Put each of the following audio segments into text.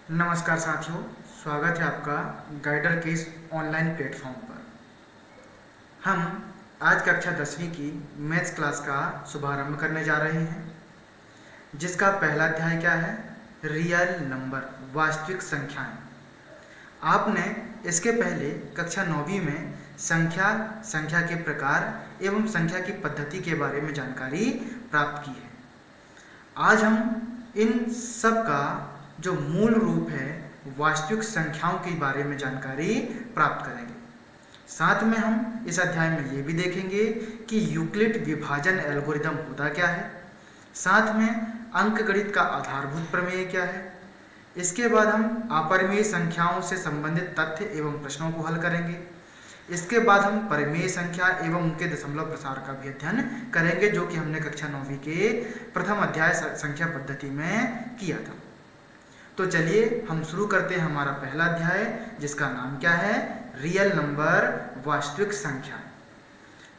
नमस्कार साथियों, स्वागत है आपका गाइडर के इस ऑनलाइन प्लेटफॉर्म पर। हम आज कक्षा 10वीं की मैथ्स क्लास का शुभारंभ करने जा रहे हैं, जिसका पहला अध्याय क्या है? रियल नंबर, वास्तविक संख्याएं। आपने इसके पहले कक्षा 9वीं में संख्या के प्रकार एवं संख्या की पद्धति के बारे में जानकारी प्राप्त की है। आज हम इन सब का जो मूल रूप है वास्तविक संख्याओं के बारे में जानकारी प्राप्त करेंगे। साथ में हम इस अध्याय में ये भी देखेंगे कि यूक्लिड विभाजन एल्गोरिदम होता क्या है, साथ में अंकगणित का आधारभूत प्रमेय क्या है। इसके बाद हम अपरिमेय संख्याओं से संबंधित तथ्य एवं प्रश्नों को हल करेंगे। इसके बाद हम परिमेय संख्या एवं उनके दशमलव प्रसार का भी अध्ययन करेंगे, जो कि हमने कक्षा 9वीं के प्रथम अध्याय संख्या पद्धति में किया था। तो चलिए हम शुरू करते हैं हमारा पहला अध्याय, जिसका नाम क्या है? रियल नंबर, वास्तविक संख्या।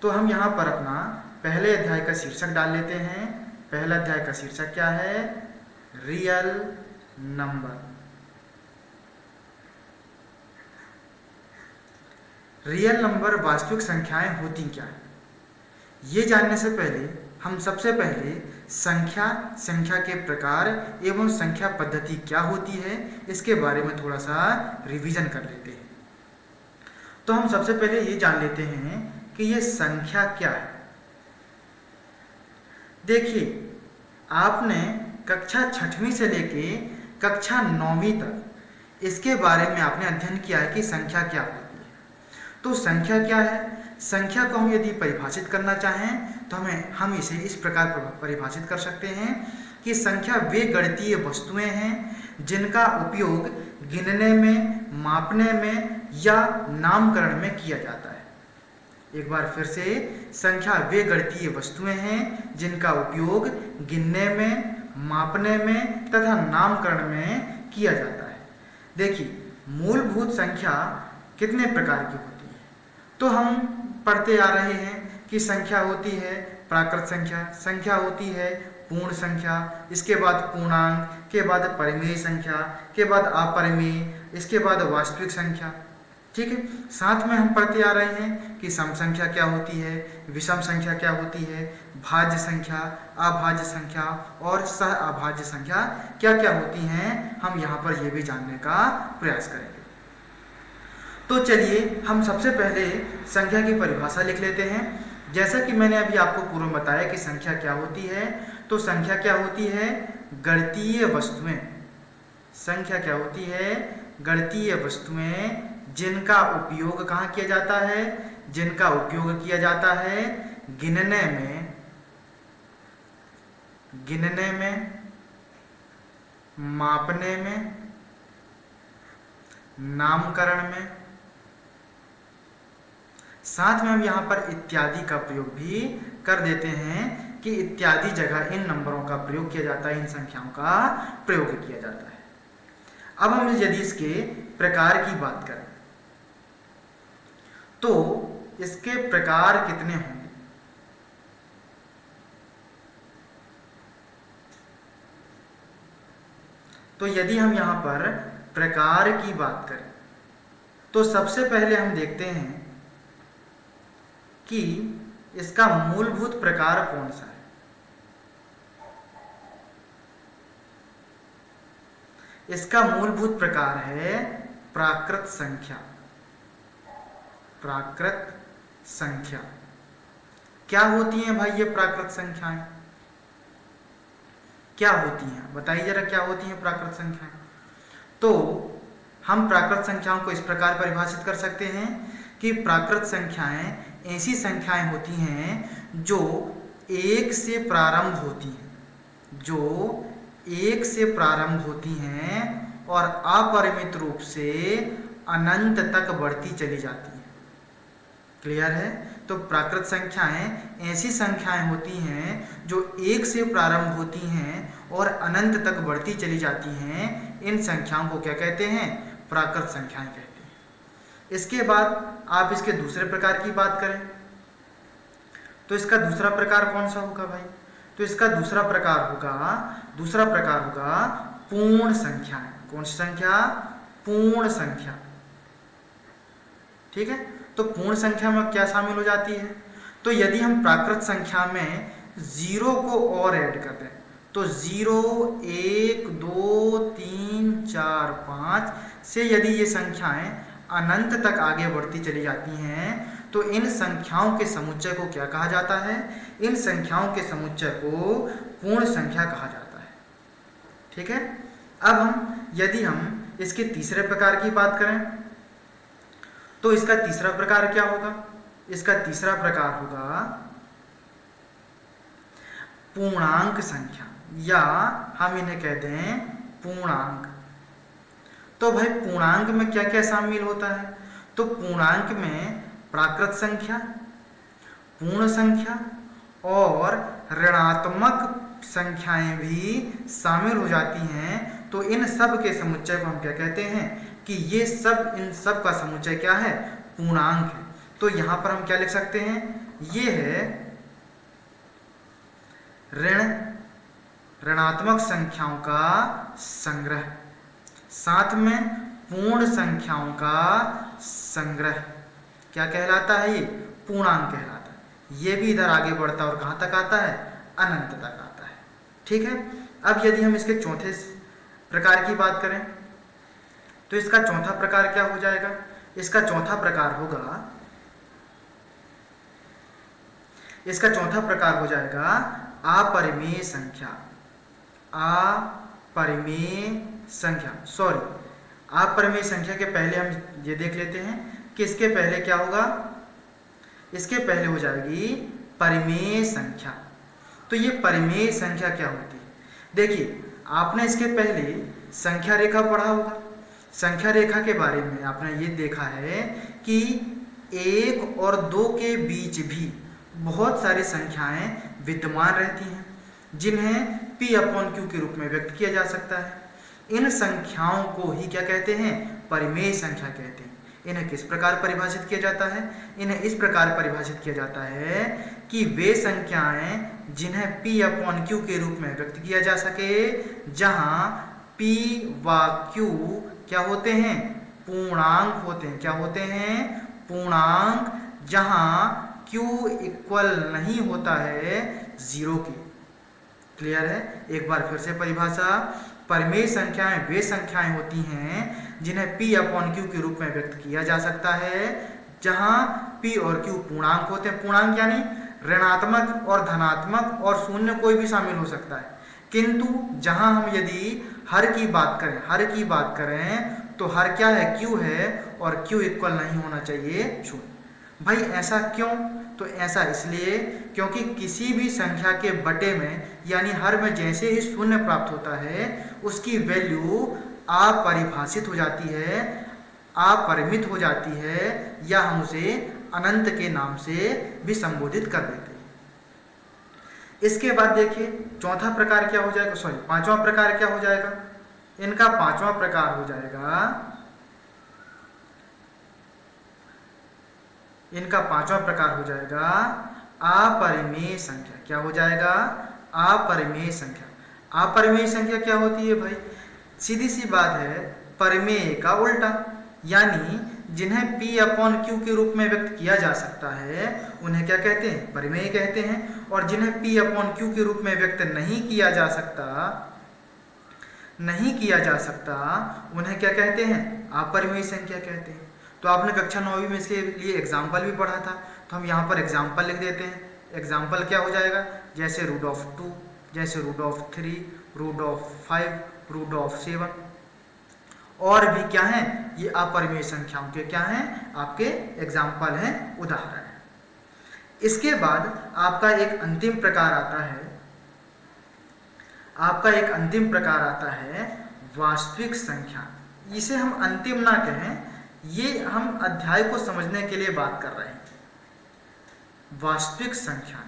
तो हम यहाँ पर अपना पहले अध्याय का शीर्षक डाल लेते हैं। पहला अध्याय का शीर्षक क्या है? Real number. रियल नंबर, वास्तविक संख्याएं होती क्या है, ये जानने से पहले हम सबसे पहले संख्या के प्रकार एवं संख्या पद्धति क्या होती है, इसके बारे में थोड़ा सा रिवीजन कर लेते हैं। तो हम सबसे पहले ये जान लेते हैं कि ये संख्या क्या है। देखिए, आपने कक्षा 6वीं से लेके कक्षा 9वीं तक इसके बारे में आपने अध्ययन किया है कि संख्या क्या होती है। तो संख्या क्या है? संख्या को हम यदि परिभाषित करना चाहें तो हम इसे इस प्रकार परिभाषित कर सकते हैं कि संख्या वे गणितीय वस्तुएं हैं जिनका उपयोग गिनने में, मापने में या नामकरण में किया जाता है। एक बार फिर से, संख्या वे गणितीय वस्तुएं हैं जिनका उपयोग गिनने में, मापने में तथा नामकरण में किया जाता है। देखिए, मूलभूत संख्या कितने प्रकार की होती है, तो हम पढ़ते आ रहे हैं कि संख्या होती है प्राकृत संख्या, संख्या होती है पूर्ण संख्या, इसके बाद पूर्णांक, के बाद परिमेय संख्या, के बाद अपरिमेय, इसके बाद वास्तविक संख्या। ठीक है। साथ में हम पढ़ते आ रहे हैं कि सम संख्या क्या होती है, विषम संख्या क्या होती है, भाज्य संख्या, अभाज्य संख्या और सह अभाज्य संख्या क्या क्या होती हैं, हम यहाँ पर ये भी जानने का प्रयास करेंगे। तो चलिए हम सबसे पहले संख्या की परिभाषा लिख लेते हैं। जैसा कि मैंने अभी आपको पूर्व में बताया कि संख्या क्या होती है, तो संख्या क्या होती है? गणितीय वस्तुएं। संख्या क्या होती है? गणितीय वस्तुएं जिनका उपयोग कहाँ किया जाता है? जिनका उपयोग किया जाता है गिनने में, मापने में, नामकरण में। साथ में हम यहाँ पर इत्यादि का प्रयोग भी कर देते हैं कि इत्यादि जगह इन नंबरों का प्रयोग किया जाता है, इन संख्याओं का प्रयोग किया जाता है। अब हम यदि इसके प्रकार की बात करें तो इसके प्रकार कितने होंगे? तो यदि हम यहाँ पर प्रकार की बात करें तो सबसे पहले हम देखते हैं कि इसका मूलभूत प्रकार कौन सा है। इसका मूलभूत प्रकार है प्राकृत संख्या। प्राकृत संख्या क्या होती हैं भाई? ये प्राकृत संख्याएं क्या होती हैं, बताइए जरा, क्या होती हैं प्राकृत संख्याएं? तो हम प्राकृत संख्याओं को इस प्रकार परिभाषित कर सकते हैं कि प्राकृत संख्याएं ऐसी संख्याएं होती हैं जो एक से प्रारंभ होती हैं, और अपरिमित रूप से अनंत तक बढ़ती चली जाती हैं। क्लियर है? तो प्राकृत संख्याएं ऐसी संख्याएं होती हैं जो एक से प्रारंभ होती हैं और अनंत तक बढ़ती चली जाती हैं। इन संख्याओं को क्या कहते हैं? प्राकृत संख्याएं कहते हैं। इसके बाद आप इसके दूसरे प्रकार की बात करें तो इसका दूसरा प्रकार कौन सा होगा भाई? तो इसका दूसरा प्रकार होगा पूर्ण संख्या है। कौन सी संख्या? पूर्ण संख्या। ठीक है, तो पूर्ण संख्या में क्या शामिल हो जाती है? तो यदि हम प्राकृत संख्या में 0 को और ऐड कर दें तो 0, 1, 2, 3, 4, 5 से यदि ये संख्याएं अनंत तक आगे बढ़ती चली जाती हैं तो इन संख्याओं के समुच्चय को क्या कहा जाता है? इन संख्याओं के समुच्चय को पूर्ण संख्या कहा जाता है। ठीक है, अब यदि हम इसके तीसरे प्रकार की बात करें तो इसका तीसरा प्रकार क्या होगा? इसका तीसरा प्रकार होगा पूर्णांक संख्या, या हम इन्हें कहते हैं पूर्णांक। तो भाई पूर्णांक में क्या क्या शामिल होता है? तो पूर्णांक में प्राकृत संख्या, पूर्ण संख्या और ऋणात्मक संख्याएं भी शामिल हो जाती हैं। तो इन सब के समुच्चय को हम क्या कहते हैं कि ये सब, इन सब का समुच्चय क्या है? पूर्णांक है। तो यहां पर हम क्या लिख सकते हैं? ये है ऋणात्मक संख्याओं का संग्रह, साथ में पूर्ण संख्याओं का संग्रह। क्या कहलाता है? ये पूर्णांक कहलाता है। ये भी इधर आगे बढ़ता है और कहां तक आता है? अनंत तक आता है। ठीक है, अब यदि हम इसके चौथे प्रकार की बात करें तो इसका चौथा प्रकार क्या हो जाएगा? इसका चौथा प्रकार हो जाएगा अपरिमेय संख्या। अपरिमेय संख्या के पहले हम ये देख लेते हैं कि इसके पहले क्या होगा? इसके पहले हो जाएगी परिमेय संख्या। तो ये परिमेय संख्या क्या होती है? देखिए, आपने इसके पहले संख्या रेखा पढ़ा होगा। संख्या रेखा के बारे में आपने ये देखा है कि 1 और 2 के बीच भी बहुत सारी संख्याएं विद्यमान रहती हैं जिन्हें P/Q के रूप में व्यक्त किया जा सकता है। इन संख्याओं को ही क्या कहते हैं? परिमेय संख्या कहते हैं। इन्हें किस प्रकार परिभाषित किया जाता है? इन्हें इस प्रकार परिभाषित किया जाता है कि वे संख्याएं जिन्हें P/Q के रूप में व्यक्त किया जा सके, जहां P व Q क्या होते हैं? पूर्णांक होते हैं। क्या होते हैं? पूर्णांक, जहां Q इक्वल नहीं होता है 0 की। क्लियर है? एक बार फिर से परिभाषा। परिमेय संख्याएं वे संख्याएं होती हैं जिन्हें P/Q के रूप में व्यक्त किया जा सकता है, जहां P और Q पूर्णांक होते हैं। पूर्णांक यानी ऋणात्मक और धनात्मक और शून्य कोई भी शामिल हो सकता है। किंतु जहां हम यदि हर की बात करें तो हर क्या है? Q है और Q इक्वल नहीं होना चाहिए 0। भाई ऐसा क्यों? तो ऐसा इसलिए क्योंकि किसी भी संख्या के बटे में यानी हर में जैसे ही शून्य प्राप्त होता है उसकी वैल्यू अपरिभाषित हो जाती है, अपरिमित हो जाती है, या हम उसे अनंत के नाम से भी संबोधित कर देते हैं। इसके बाद देखिए चौथा प्रकार क्या हो जाएगा? पांचवा प्रकार क्या हो जाएगा? इनका पांचवा प्रकार हो जाएगा अपरिमेय संख्या। क्या हो जाएगा? अपरिमेय संख्या। अपरिमेय संख्या क्या होती है भाई? सीधी सी बात है, परिमेय का उल्टा, यानी जिन्हें P/Q के रूप में व्यक्त किया जा सकता है उन्हें क्या कहते हैं? परिमेय कहते हैं। और जिन्हें P/Q के रूप में व्यक्त नहीं किया जा सकता उन्हें क्या कहते हैं? अपरिमेय संख्या कहते हैं। तो आपने कक्षा 9वीं में इसके लिए एग्जाम्पल भी पढ़ा था, तो हम यहाँ पर एग्जाम्पल लिख देते हैं। एग्जाम्पल क्या हो जाएगा? जैसे √2, जैसे √3, √5, √7 और भी क्या है? ये अपरिमेय संख्याओं के क्या हैं? आपके एग्जाम्पल हैं, उदाहरण है। इसके बाद आपका एक अंतिम प्रकार आता है वास्तविक संख्या। इसे हम अंतिम ना कहें, ये हम अध्याय को समझने के लिए बात कर रहे हैं। वास्तविक संख्या,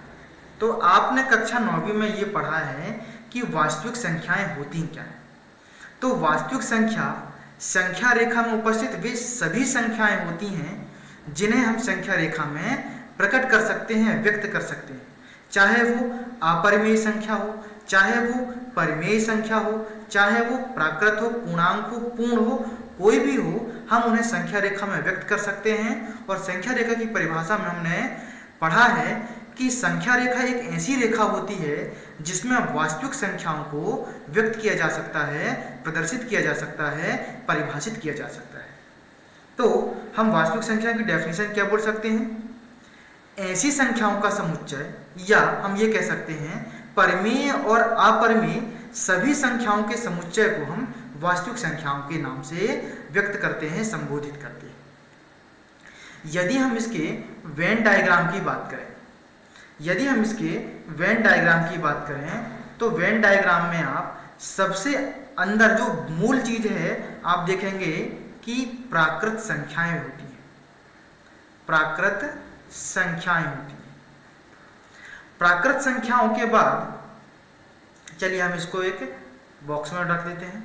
तो आपने कक्षा 9वीं में ये पढ़ा है कि वास्तविक संख्याएं होती क्या है। तो वास्तविक संख्या रेखा में उपस्थित वे सभी संख्याएं होती हैं जिन्हें हम संख्या रेखा में प्रकट कर सकते हैं, व्यक्त कर सकते हैं। चाहे वो अपरिमेय संख्या हो, चाहे वो परिमेय संख्या हो, चाहे वो प्राकृत हो, पूर्णांक हो, पूर्ण हो, कोई भी हो, हम उन्हें संख्या रेखा में व्यक्त कर सकते हैं। और संख्या रेखा की परिभाषा में हमने पढ़ा है कि संख्या रेखा एक ऐसी रेखा होती है जिसमें वास्तविक संख्याओं को व्यक्त किया जा सकता है, प्रदर्शित किया जा सकता है, परिभाषित किया जा सकता है। तो हम वास्तविक संख्या की डेफिनेशन क्या बोल सकते हैं? ऐसी संख्याओं का समुच्चय, या हम ये कह सकते हैं परिमेय और अपरिमेय सभी संख्याओं के समुच्चय को हम वास्तविक संख्याओं के नाम से व्यक्त करते हैं, संबोधित करते हैं। यदि हम इसके वेन डायग्राम की बात करें, तो वेन डायग्राम में आप सबसे अंदर जो मूल चीज है आप देखेंगे कि प्राकृत संख्याएं होती हैं। प्राकृत संख्याओं के बाद चलिए हम इसको एक बॉक्स में रख देते हैं।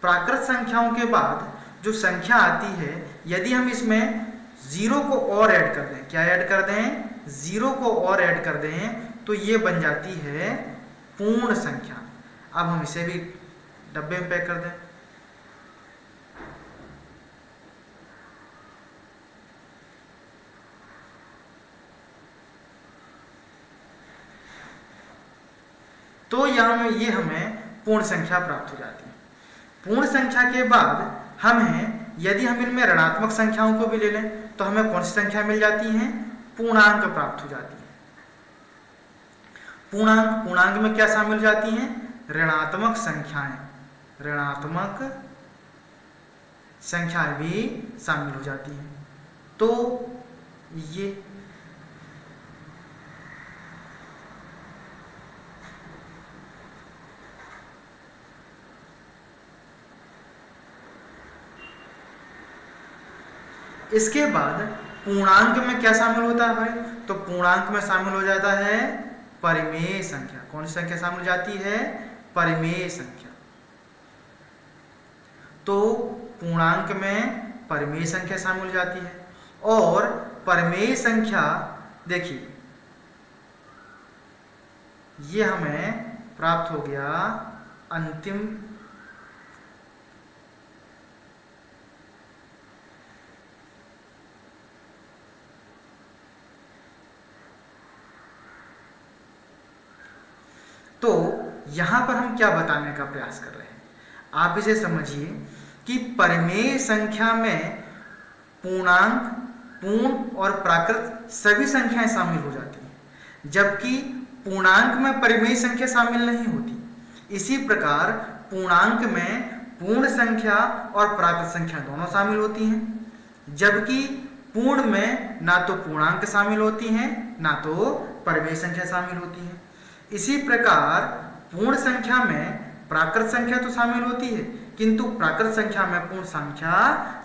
प्राकृत संख्याओं के बाद जो संख्या आती है, यदि हम इसमें जीरो को और ऐड कर दें, क्या ऐड कर दें? जीरो को और ऐड कर दें, तो ये बन जाती है पूर्ण संख्या। अब हम इसे भी डब्बे में पैक कर दें। तो यहाँ ये हमें पूर्ण संख्या प्राप्त हो जाती है। पूर्ण संख्या के बाद हमें, यदि हम इनमें ऋणात्मक संख्याओं को भी ले लें तो हमें कौन सी संख्या मिल जाती है? पूर्णांक प्राप्त हो जाती है। पूर्णांक में क्या शामिल हो जाती हैं? ऋणात्मक संख्याएं भी शामिल हो जाती हैं। तो ये इसके बाद पूर्णांक में क्या शामिल होता है भाई? तो पूर्णांक में शामिल हो जाता है परिमेय संख्या। कौन सी संख्या शामिल हो जाती है? परिमेय संख्या। तो पूर्णांक में परिमेय संख्या शामिल हो जाती है। और परिमेय संख्या देखिए, ये हमें प्राप्त हो गया अंतिम तो यहां पर हम क्या बताने का प्रयास कर रहे हैं? आप इसे समझिए कि परिमेय संख्या में पूर्णांक, पूर्ण और प्राकृत सभी संख्याएं शामिल हो जाती हैं, जबकि पूर्णांक में परिमेय संख्या शामिल नहीं होती। इसी प्रकार पूर्णांक में पूर्ण संख्या और प्राकृत संख्या दोनों शामिल होती हैं, जबकि पूर्ण में ना तो पूर्णांक शामिल होती हैं ना तो परिमेय संख्या शामिल होती है। इसी प्रकार पूर्ण संख्या में प्राकृत संख्या तो शामिल होती है, किंतु प्राकृत संख्या में पूर्ण संख्या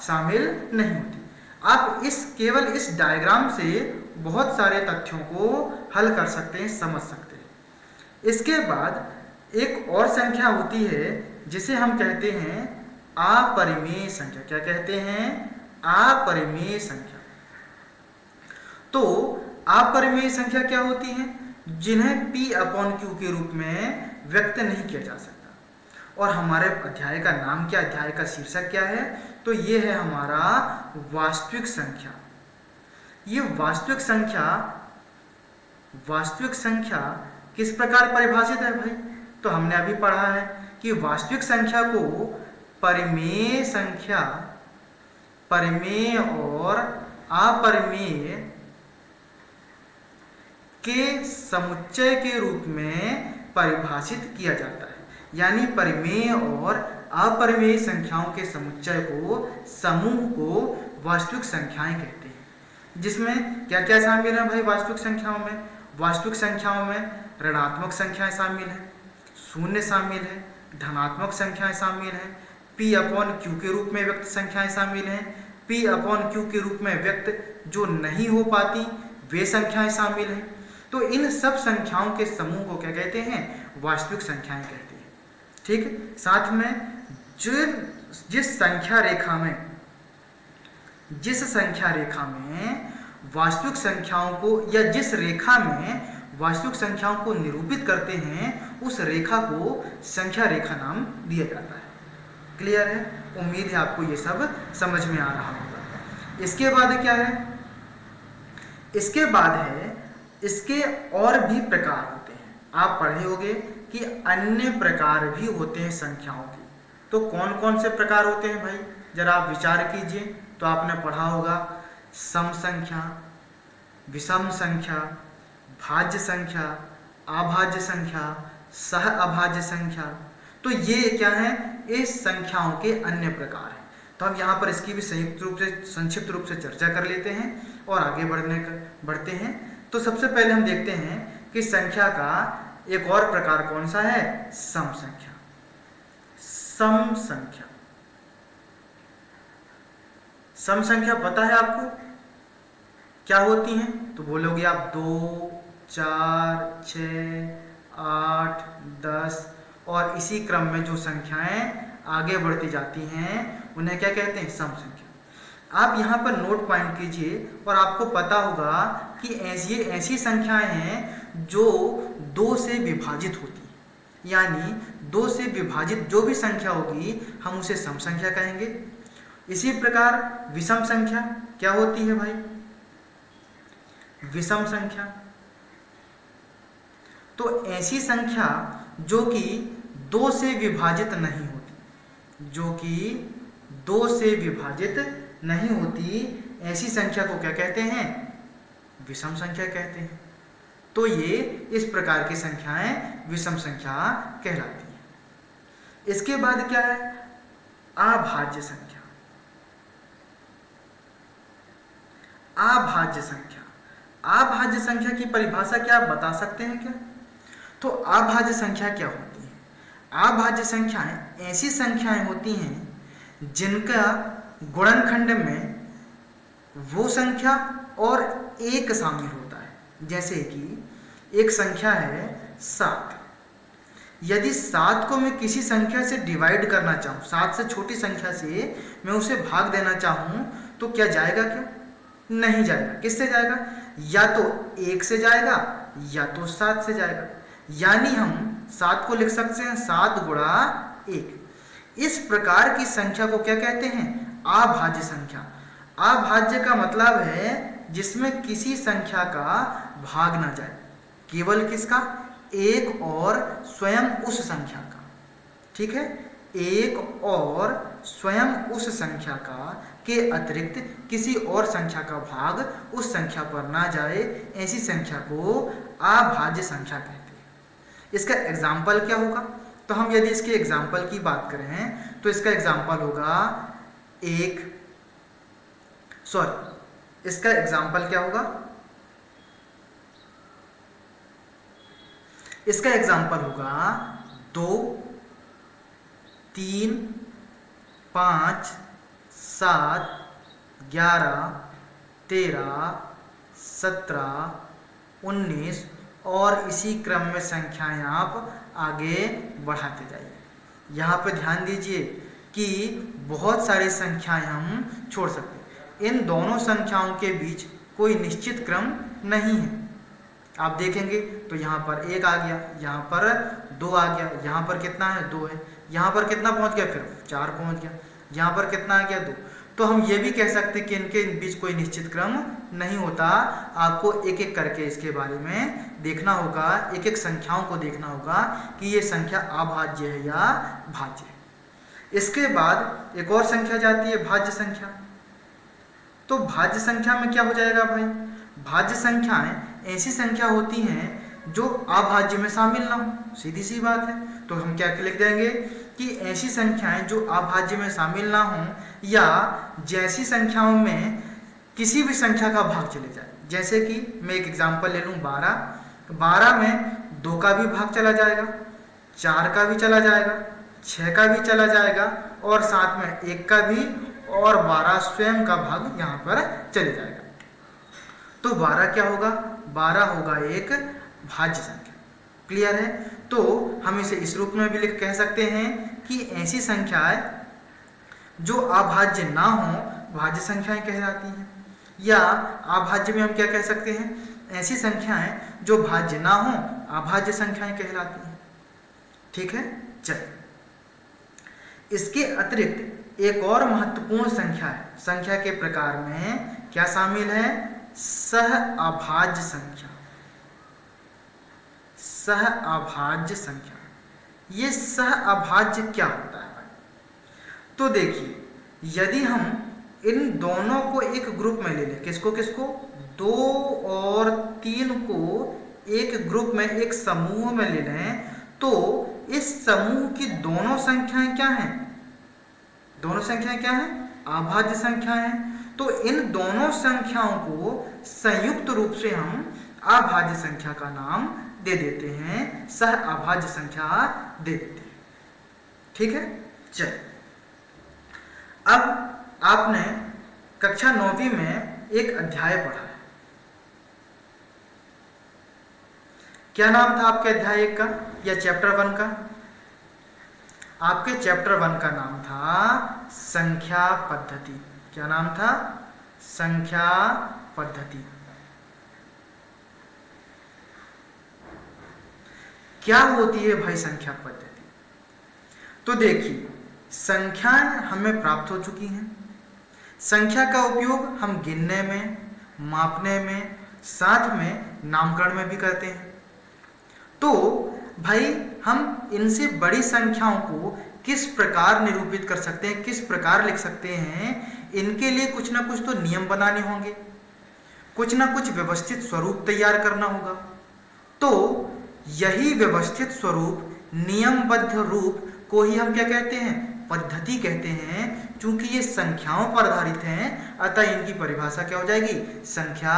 शामिल नहीं होती। आप केवल इस डायग्राम से बहुत सारे तथ्यों को हल कर सकते हैं, समझ सकते हैं। इसके बाद एक और संख्या होती है जिसे हम कहते हैं अपरिमेय संख्या। क्या कहते हैं? अपरिमेय संख्या। तो अपरिमेय संख्या क्या होती है? जिन्हें P/Q के रूप में व्यक्त नहीं किया जा सकता। और हमारे अध्याय का नाम क्या, अध्याय का शीर्षक क्या है? तो ये है हमारा वास्तविक संख्या। ये वास्तविक संख्या किस प्रकार परिभाषित है भाई? तो हमने अभी पढ़ा है कि वास्तविक संख्या को परिमेय संख्या, परिमेय और अपरिमेय के समुच्चय के रूप में परिभाषित किया जाता है। यानी परिमेय और अपरिमेय संख्याओं के समुच्चय को, समूह को वास्तविक संख्याएं कहते हैं। जिसमें क्या क्या शामिल है भाई वास्तविक संख्याओं में? वास्तविक संख्याओं में ऋणात्मक संख्याएं शामिल हैं, शून्य शामिल है, धनात्मक संख्याएं शामिल हैं, P/Q के रूप में व्यक्त संख्याएं शामिल हैं, P/Q के रूप में व्यक्त जो नहीं हो पाती वे संख्याएं शामिल हैं। तो इन सब संख्याओं के समूह को क्या कहते हैं? वास्तविक संख्याएं कहते हैं। ठीक। साथ में जिस संख्या रेखा में वास्तविक संख्याओं को या जिस रेखा में वास्तविक संख्याओं को निरूपित करते हैं उस रेखा को संख्या रेखा नाम दिया जाता है। क्लियर है? उम्मीद है आपको ये सब समझ में आ रहा होगा। इसके बाद क्या है? इसके बाद है इसके और भी प्रकार होते हैं। आप पढ़े होंगे कि अन्य प्रकार भी होते हैं संख्याओं के। तो कौन कौन से प्रकार होते हैं भाई, जरा आप विचार कीजिए। तो आपने पढ़ा होगा सम संख्या, विषम संख्या, भाज्य संख्या, अभाज्य संख्या, सह अभाज्य संख्या। तो ये क्या है? इस संख्याओं के अन्य प्रकार हैं। तो हम यहाँ पर इसकी भी संक्षिप्त रूप से चर्चा कर लेते हैं और आगे बढ़ते हैं। तो सबसे पहले हम देखते हैं कि संख्या का एक और प्रकार कौन सा है? सम संख्या। सम संख्या, सम संख्या पता है आपको क्या होती हैं? तो बोलोगे आप 2, 4, 6, 8, 10 और इसी क्रम में जो संख्याएं आगे बढ़ती जाती हैं उन्हें क्या कहते हैं? सम संख्या। आप यहाँ पर नोट पॉइंट कीजिए और आपको पता होगा कि ऐसी संख्याएं हैं जो 2 से विभाजित होती हैं। यानी 2 से विभाजित जो भी संख्या होगी हम उसे सम संख्या कहेंगे। इसी प्रकार विषम संख्या क्या होती है भाई? विषम संख्या तो ऐसी संख्या जो कि 2 से विभाजित नहीं होती, जो कि 2 से विभाजित नहीं होती, ऐसी संख्या को क्या कहते हैं? विषम संख्या कहते हैं। तो ये इस प्रकार की संख्याएं विषम संख्या कहलाती हैं। इसके बाद क्या है? अभाज्य संख्या। अभाज्य संख्या, अभाज्य संख्या की परिभाषा क्या आप बता सकते हैं क्या? तो अभाज्य संख्या क्या होती है? अभाज्य संख्याएं ऐसी संख्याएं होती हैं जिनका गुणनखंड में वो संख्या और एक शामिल होता है। जैसे कि एक संख्या है 7। यदि 7 को मैं किसी संख्या से डिवाइड करना चाहूँ, 7 से छोटी संख्या से मैं उसे भाग देना चाहूँ, तो क्या जाएगा? क्या नहीं जाएगा। किससे जाएगा? या तो 1 से जाएगा या तो 7 से जाएगा। यानी हम 7 को लिख सकते हैं 7 गुणा 1। इस प्रकार की संख्या को क्या कहते हैं? अभाज्य संख्या। अभाज्य का मतलब है जिसमें किसी संख्या का भाग ना जाए, केवल किसका? एक और स्वयं उस संख्या का। ठीक है? एक और स्वयं उस संख्या का के अतिरिक्त किसी और संख्या का भाग उस संख्या पर ना जाए, ऐसी संख्या को अभाज्य संख्या कहते हैं। इसका एग्जाम्पल क्या होगा? तो हम यदि इसके एग्जाम्पल की बात करें तो इसका एग्जाम्पल होगा इसका एग्जाम्पल क्या होगा? इसका एग्जाम्पल होगा 2, 3, 5, 7, 11, 13, 17, 19 और इसी क्रम में संख्याएं आप आगे बढ़ाते जाइए। यहाँ पे ध्यान दीजिए कि बहुत सारी संख्याएं हम छोड़ सकते हैं। इन दोनों संख्याओं के बीच कोई निश्चित क्रम नहीं है। आप देखेंगे तो यहाँ पर 1 आ गया, यहाँ पर 2 आ गया, यहाँ पर कितना है? 2 है। यहाँ पर कितना पहुँच गया? फिर 4 पहुँच गया। यहाँ पर कितना आ गया? 2। तो हम ये भी कह सकते हैं कि इनके बीच कोई निश्चित क्रम नहीं होता। आपको एक एक करके इसके बारे में देखना होगा, एक एक संख्याओं को देखना होगा कि ये संख्या अभाज्य है या भाज्य है। इसके बाद एक और संख्या जाती है भाज्य संख्या। तो भाज्य संख्या में क्या हो जाएगा भाई? भाज्य संख्याएं ऐसी संख्या होती हैं जो अभाज्य में शामिल ना हो। सीधी सी बात है। तो हम क्या लिख देंगे कि ऐसी संख्याएं जो अभाज्य में शामिल ना हों या जैसी संख्याओं में किसी भी संख्या का भाग चले जाए। जैसे कि मैं एक एग्जांपल ले लूँ 12 में 2 का भी भाग चला जाएगा, 4 का भी चला जाएगा, 6 का भी चला जाएगा और साथ में 1 का भी, और 12 स्वयं का भाग यहाँ पर चले जाएगा। तो 12 क्या होगा? 12 होगा एक भाज्य संख्या। क्लियर है? तो हम इसे इस रूप में भी कह सकते हैं कि ऐसी संख्याएं जो अभाज्य ना हो भाज्य संख्याएं कहलाती हैं। या अभाज्य में हम क्या कह सकते हैं, ऐसी संख्याएं जो भाज्य ना हो अभाज्य संख्याएं कहलाती हैं। ठीक है, चलिए इसके अतिरिक्त एक और महत्वपूर्ण संख्या है, संख्या के प्रकार में क्या शामिल है, सह अभाज्य संख्या। सह अभाज्य संख्या, ये सह अभाज्य क्या होता है भाई? तो देखिए, यदि हम इन दोनों को एक ग्रुप में ले लें, किसको किसको, 2 और 3 को एक ग्रुप में, एक समूह में ले लें, तो इस समूह की दोनों संख्याएं क्या हैं, दोनों संख्याएं क्या हैं, अभाज्य संख्याएं। तो इन दोनों संख्याओं को संयुक्त रूप से हम अभाज्य संख्या का नाम दे देते हैं, सह अभाज्य संख्या दे देते हैं। ठीक है, चलिए अब आपने कक्षा 9वीं में एक अध्याय पढ़ा है, क्या नाम था आपके अध्याय 1 का या चैप्टर 1 का? आपके चैप्टर 1 का नाम था संख्या पद्धति। क्या नाम था? संख्या पद्धति। क्या होती है भाई संख्या पद्धति? तो देखिए, संख्याएं हमें प्राप्त हो चुकी हैं। संख्या का उपयोग हम गिनने में, मापने में, साथ में नामकरण में भी करते हैं। तो भाई हम इनसे बड़ी संख्याओं को किस प्रकार निरूपित कर सकते हैं, किस प्रकार लिख सकते हैं, इनके लिए कुछ ना कुछ तो नियम बनाने होंगे, कुछ ना कुछ व्यवस्थित स्वरूप तैयार करना होगा। तो यही व्यवस्थित स्वरूप, नियमबद्ध रूप को ही हम क्या कहते हैं, पद्धति कहते हैं। चूंकि ये संख्याओं पर आधारित हैं, अतः इनकी परिभाषा क्या हो जाएगी, संख्या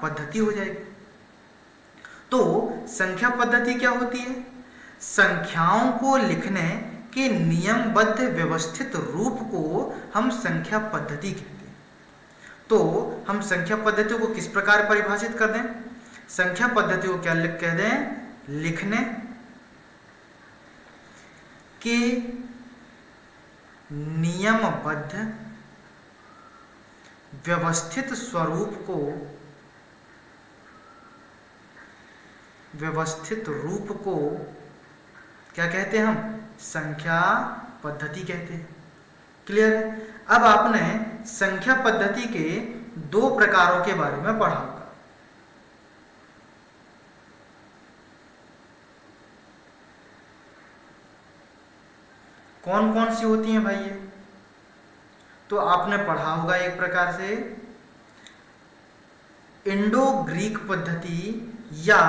पद्धति हो जाएगी। तो संख्या पद्धति क्या होती है? संख्याओं को लिखने के नियमबद्ध व्यवस्थित रूप को हम संख्या पद्धति कहते हैं। तो हम संख्या पद्धति को किस प्रकार परिभाषित कर दें? संख्या पद्धति को क्या कह दें, लिखने के नियमबद्ध व्यवस्थित स्वरूप को, व्यवस्थित रूप को क्या कहते हैं हम, संख्या पद्धति कहते हैं। क्लियर है? अब आपने संख्या पद्धति के 2 प्रकारों के बारे में पढ़ा होगा। कौन कौन सी होती हैं भाई ये? तो आपने पढ़ा होगा एक प्रकार से इंडो ग्रीक पद्धति, या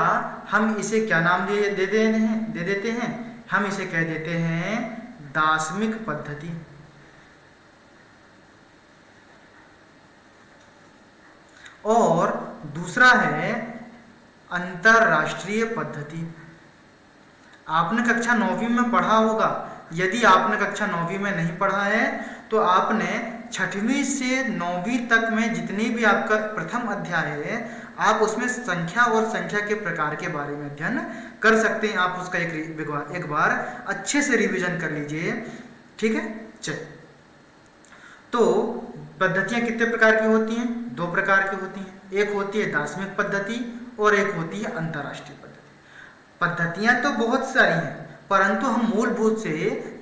हम इसे क्या नाम दे देते हैं, हम इसे कह देते हैं दार्शनिक पद्धति। और दूसरा है अंतरराष्ट्रीय पद्धति। आपने कक्षा 9वीं में पढ़ा होगा। यदि आपने कक्षा 9वीं में नहीं पढ़ा है तो आपने 6वीं से 9वीं तक में जितनी भी आपका प्रथम अध्याय है, आप उसमें संख्या और संख्या के प्रकार के बारे में अध्ययन कर सकते हैं। आप उसका एक बार अच्छे से रिवीजन कर लीजिए। ठीक है, चलिए। तो पद्धतियां कितने प्रकार की होती हैं? 2 प्रकार की होती हैं। एक होती है दार्शनिक पद्धति और एक होती है अंतरराष्ट्रीय पद्धति। पद्धतियां तो बहुत सारी हैं, परंतु हम मूलभूत से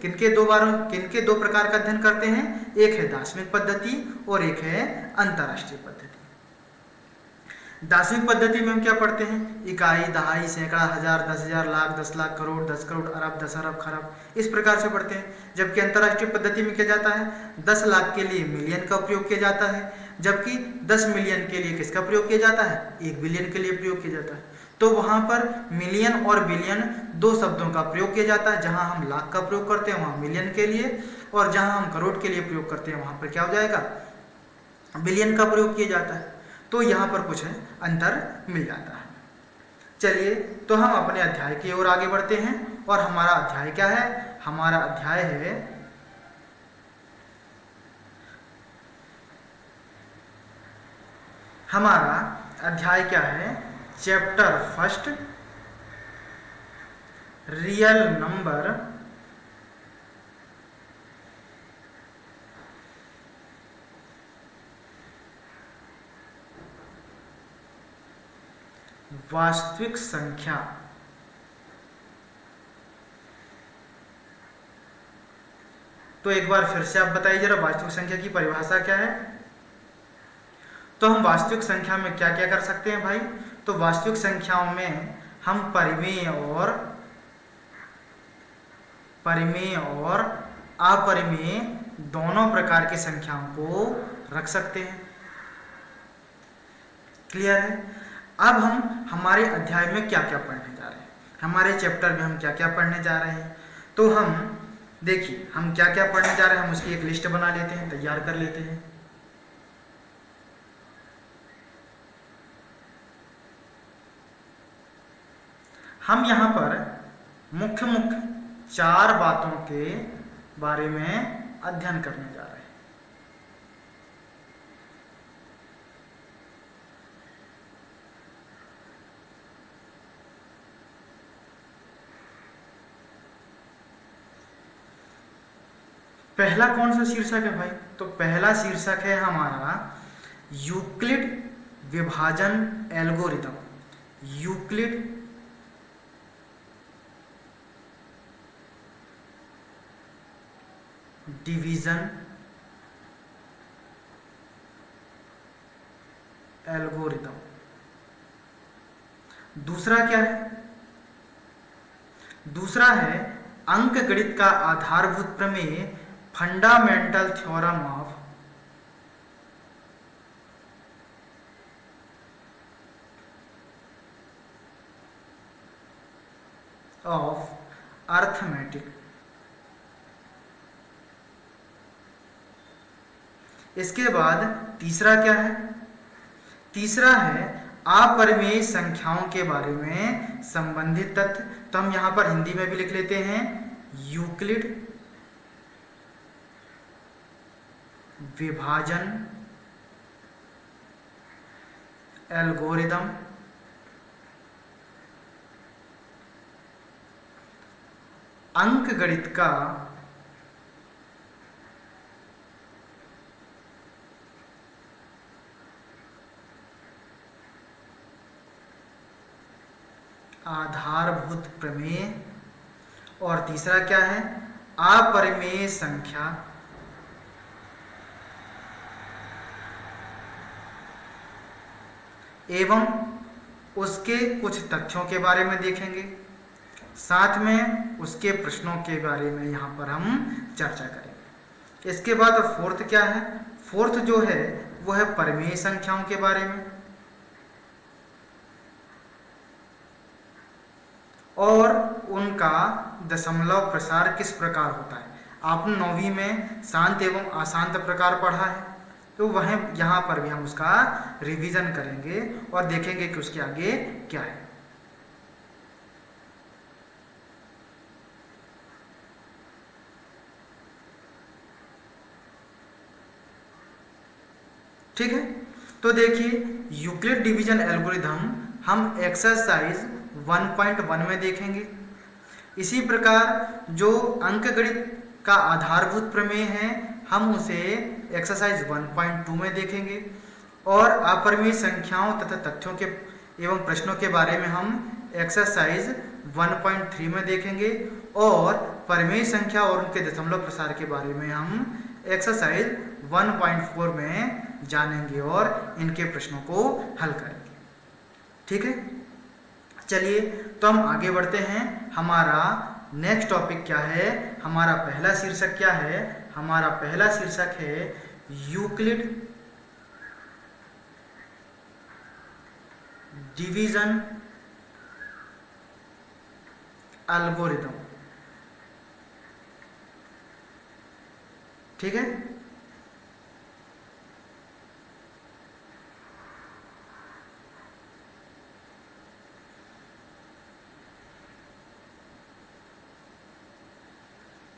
किनके 2 प्रकार का अध्ययन करते हैं? एक है दार्शनिक पद्धति और एक है अंतरराष्ट्रीय पद्धति। दार्शनिक पद्धति में हम क्या पढ़ते हैं? इकाई, दहाई, सैकड़ा, हजार, 10,000, लाख, 10 लाख, करोड़, 10 करोड़, अरब, 10 अरब, खरब, इस प्रकार से पढ़ते हैं। जबकि अंतरराष्ट्रीय पद्धति में क्या जाता है? 10 लाख के लिए मिलियन का उपयोग किया जाता है, जबकि 10 मिलियन के लिए किसका प्रयोग किया जाता है? 1 बिलियन के लिए प्रयोग किया जाता है। तो वहां पर मिलियन और बिलियन 2 शब्दों का प्रयोग किया जाता है। जहां हम लाख का प्रयोग करते हैं वहां मिलियन के लिए, और जहां हम करोड़ के लिए प्रयोग करते हैं वहां पर क्या हो जाएगा? बिलियन का प्रयोग किया जाता है। तो यहाँ पर कुछ अंतर मिल जाता है। चलिए, तो हम अपने अध्याय की ओर आगे बढ़ते हैं। और हमारा अध्याय क्या है? हमारा अध्याय है क्या है? चैप्टर 1, रियल नंबर वास्तविक संख्या तो एक बार फिर से आप बताइए जरा वास्तविक संख्या की परिभाषा क्या है। तो हम वास्तविक संख्या में क्या क्या कर सकते हैं भाई। तो वास्तविक संख्याओं में हम परिमेय और अपरिमेय दोनों प्रकार की संख्याओं को रख सकते हैं। क्लियर है। अब हम हमारे अध्याय में क्या क्या पढ़ने जा रहे हैं, हमारे चैप्टर में हम क्या क्या पढ़ने जा रहे हैं। तो हम देखिए हम क्या क्या पढ़ने जा रहे हैं, हम उसकी एक लिस्ट बना लेते हैं, तैयार कर लेते हैं। हम यहाँ पर मुख्य 4 बातों के बारे में अध्ययन करने जा रहे हैं। पहला कौन सा शीर्षक है भाई। तो पहला शीर्षक है हमारा यूक्लिड विभाजन एल्गोरिथम। Euclid division algorithm. दूसरा क्या है, दूसरा है अंकगणित का आधारभूत प्रमेय, फंडामेंटल थ्योरम ऑफ अर्थमेटिक। इसके बाद तीसरा क्या है, तीसरा है अपरिमेय संख्याओं के बारे में संबंधित तथ्य। तो हम यहां पर हिंदी में भी लिख लेते हैं यूक्लिड विभाजन एल्गोरिथम अंकगणित का आधारभूत प्रमेय। और तीसरा क्या है, अपरिमेय संख्या एवं उसके कुछ तथ्यों के बारे में देखेंगे, साथ में उसके प्रश्नों के बारे में यहाँ पर हम चर्चा करेंगे। इसके बाद फोर्थ क्या है, फोर्थ जो है वो है परिमेय संख्याओं के बारे में, और उनका दशमलव प्रसार किस प्रकार होता है। आपने 9वीं में शांत एवं अशांत प्रकार पढ़ा है, तो वह यहाँ पर भी हम उसका रिवीजन करेंगे और देखेंगे कि उसके आगे क्या है। ठीक है। तो देखिए यूक्लिड डिवीजन एल्गोरिथम हम एक्सरसाइज 1.1 में देखेंगे। इसी प्रकार जो अंकगणित का आधारभूत प्रमेय है हम उसे एक्सरसाइज 1.2 में देखेंगे, और अपरिमेय संख्याओं तथा तथ्यों के एवं प्रश्नों के बारे में हम एक्सरसाइज 1.3 में देखेंगे, और परिमेय संख्या और उनके दशमलव प्रसार के बारे में हम एक्सरसाइज 1.4 में जानेंगे और इनके प्रश्नों को हल करेंगे। ठीक है, चलिए तो हम आगे बढ़ते हैं। हमारा नेक्स्ट टॉपिक क्या है, हमारा पहला शीर्षक क्या है, हमारा पहला शीर्षक है यूक्लिड डिवीजन एल्गोरिथम। ठीक है,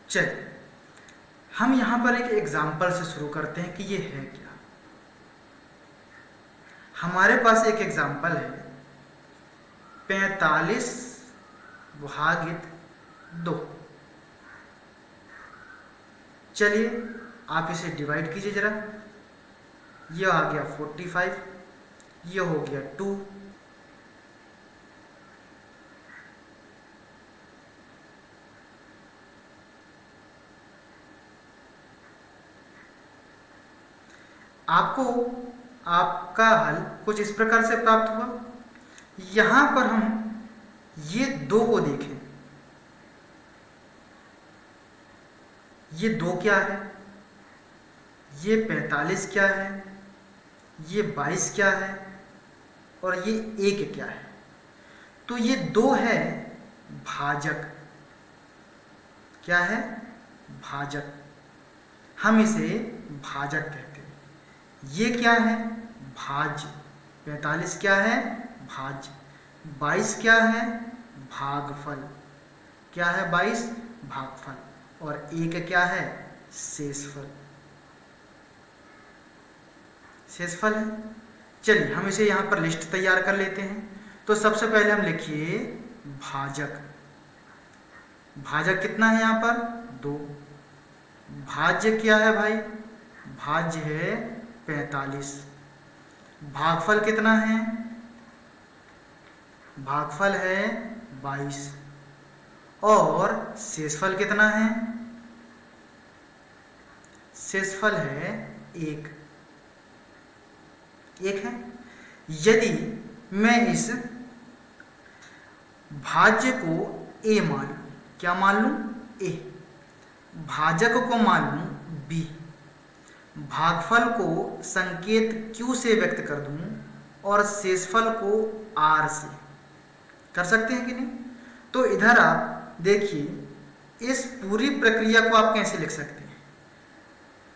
चलिए हम यहां पर एक एग्जाम्पल से शुरू करते हैं कि ये है क्या। हमारे पास एक एग्जाम्पल है 45 भागित 2। चलिए आप इसे डिवाइड कीजिए जरा। ये आ गया 45, ये हो गया 2, आपको आपका हल कुछ इस प्रकार से प्राप्त हुआ। यहां पर हम ये 2 को देखें, ये 2 क्या है, ये 45 क्या है, ये 22 क्या है और ये 1 क्या है। तो ये 2 है भाजक। क्या है? भाजक। हम इसे भाजक कहते हैं। ये क्या है? भाज्य। 45 क्या है? भाज्य। 22 क्या है? भागफल। क्या है? 22 भागफल। और 1 क्या है? शेषफल। शेषफल है। चलिए हम इसे यहाँ पर लिस्ट तैयार कर लेते हैं। तो सबसे पहले हम लिखिए भाजक। भाजक कितना है यहाँ पर? 2। भाज्य क्या है भाई? भाज्य है 45। भागफल कितना है? भागफल है 22। और शेषफल कितना है? शेषफल है 1 है। यदि मैं इस भाज्य को A मान लूं, क्या मान लूं? A। भाजक को मान लूं B। भागफल को संकेत Q से व्यक्त कर दूं और शेषफल को R से। कर सकते हैं कि नहीं? तो इधर आप देखिए, इस पूरी प्रक्रिया को आप कैसे लिख सकते हैं?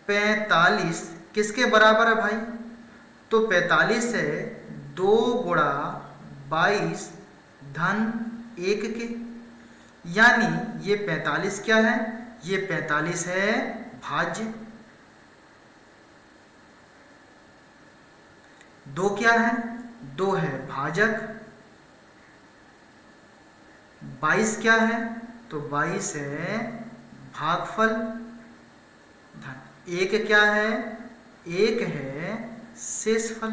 45 किसके बराबर है भाई? तो 45 है 2 गुणा 22 धन 1 के। यानी ये 45 क्या है? ये 45 है भाज्य। 2 क्या है? 2 है भाजक। 22 क्या है? तो 22 है भागफल धन 1 क्या है? 1 है शेषफल।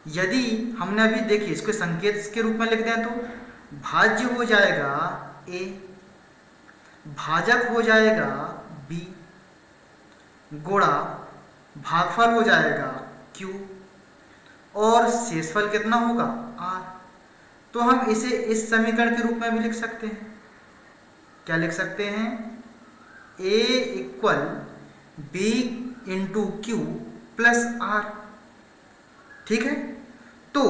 यदि हमने अभी देखिए इसको संकेत के रूप में लिख दें तो भाज्य हो जाएगा A, भाजक हो जाएगा B, गुणा भागफल हो जाएगा Q और शेषफल कितना होगा? R। तो हम इसे इस समीकरण के रूप में भी लिख सकते हैं। क्या लिख सकते हैं? A equal B into Q plus R। ठीक है। तो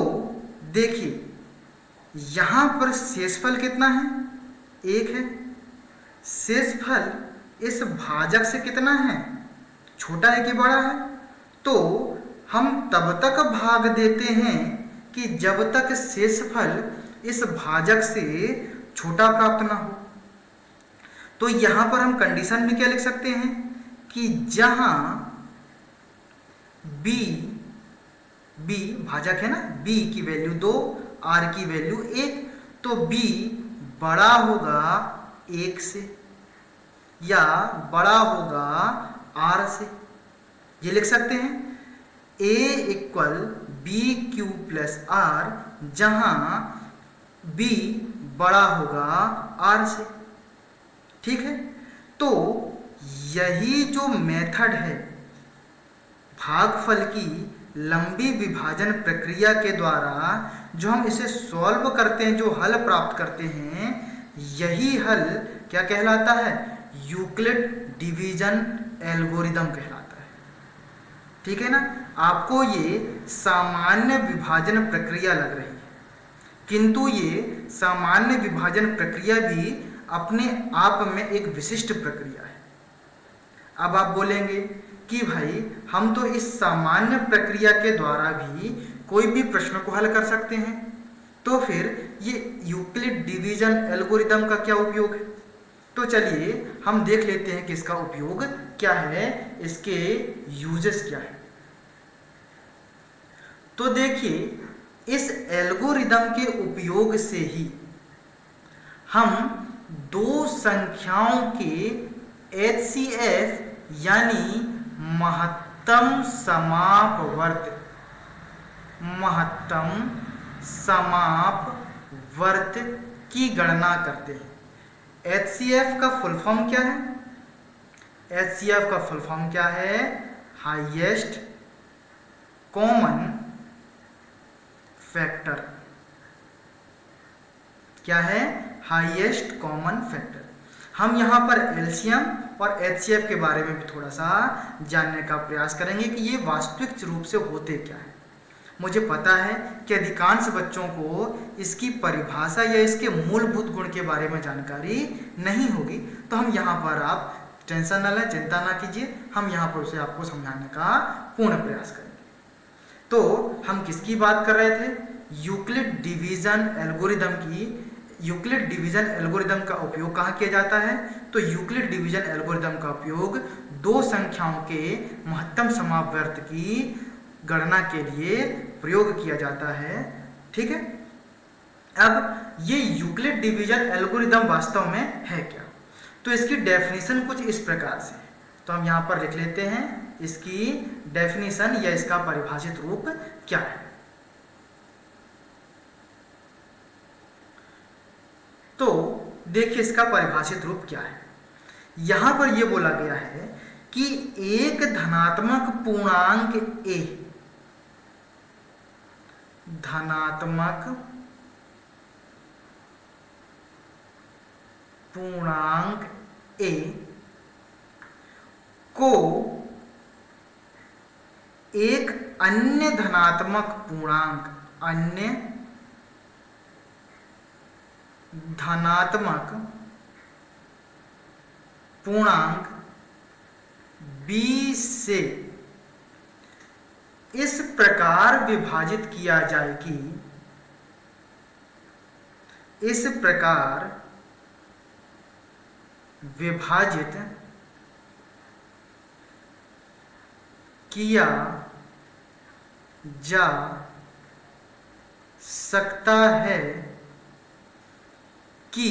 देखिए यहां पर शेषफल कितना है? 1 है। शेषफल इस भाजक से कितना है? छोटा है कि बड़ा है? तो हम तब तक भाग देते हैं कि जब तक शेषफल इस भाजक से छोटा प्राप्त ना हो। तो यहां पर हम कंडीशन में क्या लिख सकते हैं कि जहां b भाजक है ना, b की वैल्यू 2, r की वैल्यू 1, तो b बड़ा होगा 1 से या बड़ा होगा r से। ये लिख सकते हैं a equal b q plus r, जहां b बड़ा होगा r से। ठीक है। तो यही जो मेथड है भागफल की लंबी विभाजन प्रक्रिया के द्वारा जो हम इसे सॉल्व करते हैं, जो हल प्राप्त करते हैं, यही हल क्या कहलाता है? यूक्लिड डिवीजन एल्गोरिदम कहलाता है। ठीक है ना। आपको ये सामान्य विभाजन प्रक्रिया लग रही है, किंतु ये सामान्य विभाजन प्रक्रिया भी अपने आप में एक विशिष्ट प्रक्रिया है। अब आप बोलेंगे कि भाई हम तो इस सामान्य प्रक्रिया के द्वारा भी कोई भी प्रश्न को हल कर सकते हैं, तो फिर ये यूक्लिड डिवीजन एल्गोरिदम का क्या उपयोग है? तो चलिए हम देख लेते हैं कि इसका उपयोग क्या है, इसके यूजेस क्या है। तो देखिए इस एल्गोरिदम के उपयोग से ही हम दो संख्याओं के HCF यानी महत्तम समापवर्त की गणना करते हैं। HCF का फुल फॉर्म क्या है? HCF का फुल फॉर्म क्या है? Highest common factor. क्या है? Highest common factor. हम यहाँ पर एलसीएम और एचसीएफ के बारे में भी थोड़ा सा जानने का प्रयास करेंगे कि ये वास्तविक रूप से होते क्या है। मुझे पता है कि अधिकांश बच्चों को इसकी परिभाषा या इसके मूलभूत गुण के बारे में जानकारी नहीं होगी, तो हम यहाँ पर, आप टेंशन न लें, चिंता ना कीजिए, हम यहाँ पर उसे आपको समझाने का पूर्ण प्रयास करेंगे। तो हम किसकी बात कर रहे थे? यूक्लिड डिवीजन एल्गोरिदम की। यूक्लिड डिवीजन एल्गोरिदम का उपयोग कहाँ किया जाता है? तो यूक्लिड डिवीजन एल्गोरिदम का उपयोग दो संख्याओं के महत्तम समावर्त की गणना के लिए प्रयोग किया जाता है। ठीक है। अब ये यूक्लिड डिवीजन एल्गोरिदम वास्तव में है क्या? तो इसकी डेफिनेशन कुछ इस प्रकार से है। तो हम यहाँ पर लिख लेते हैं इसकी डेफिनेशन या इसका परिभाषित रूप क्या है। तो देखिए इसका परिभाषित रूप क्या है। यहां पर यह बोला गया है कि एक धनात्मक पूर्णांक ए, धनात्मक पूर्णांक ए को एक अन्य धनात्मक पूर्णांक, अन्य धनात्मक पूर्णांक b से इस प्रकार विभाजित किया जाए कि, इस प्रकार विभाजित किया जा सकता है कि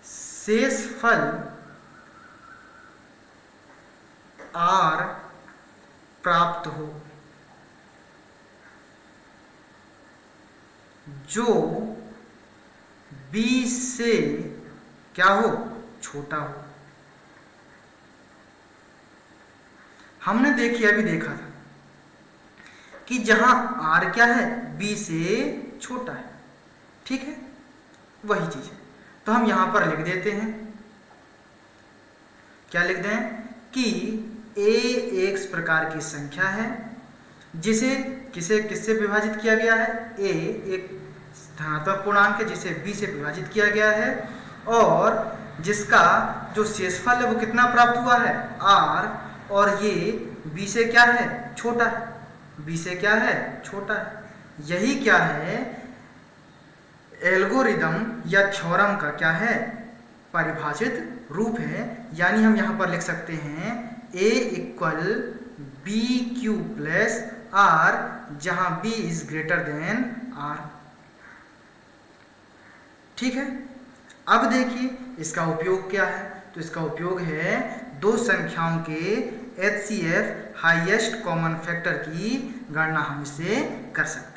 शेषफल r प्राप्त हो जो b से क्या हो? छोटा हो। हमने अभी देखा था कि जहां r क्या है? b से छोटा है। ठीक है, वही चीज है। तो हम यहां पर लिख देते हैं, क्या लिख दें कि a एक प्रकार की संख्या है जिसे किससे विभाजित किया गया है? a एक धनात्मक पूर्णांक है जिसे b से विभाजित किया गया है और जिसका जो शेषफल है वो कितना प्राप्त हुआ है? r, और ये b से क्या है? छोटा है। b से क्या है? छोटा है। यही क्या है? एल्गोरिदम या थ्योरम का क्या है? परिभाषित रूप है। यानी हम यहां पर लिख सकते हैं a equal b q plus r, जहां b is greater than r। ठीक है। अब देखिए इसका उपयोग क्या है। तो इसका उपयोग है दो संख्याओं के HCF हाईएस्ट कॉमन फैक्टर की गणना हम इससे कर सकते हैं।